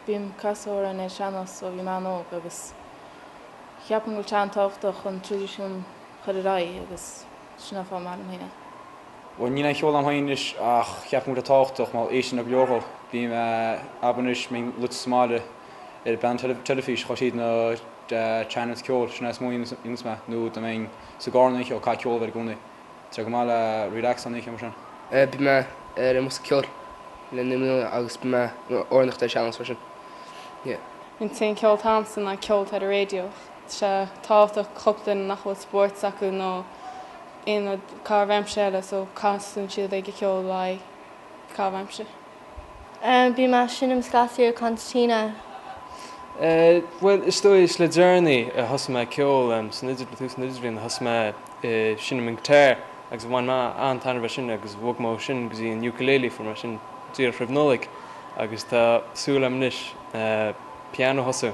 bhím casóir in seanas ó bhí manó agus cheapan go tean táhachtach chun tradiisiún chuirrá agus sinna fá mar héine. Well ní cheol am haois ach cheap mu a táchtach má é sin a glóhol bí abanis mé lu smáide ban telefís cho siad na China's ceol sinna mó insma nó do mé sa gánaich ó cai ceol ver gúna tre go má relax an mar sin. Bí me mu ceol le nimú agus bí me ornach de sean sin. In te ceol Thompson a ceol a radio. Se táhachtach coplin nachfuil sport acu nó in carhaimse so casún siad ag ceol le carhaimse. Bí me sinnim scaíar cantína. Well, is le journey a hosma ceol san idir betús na Israel hosma sinnim an gtéir agus bhain má an tanir sin agus bhg má sin agus í an ukulele for mar sin tíar fribnolig agus tá súla níis piano hosa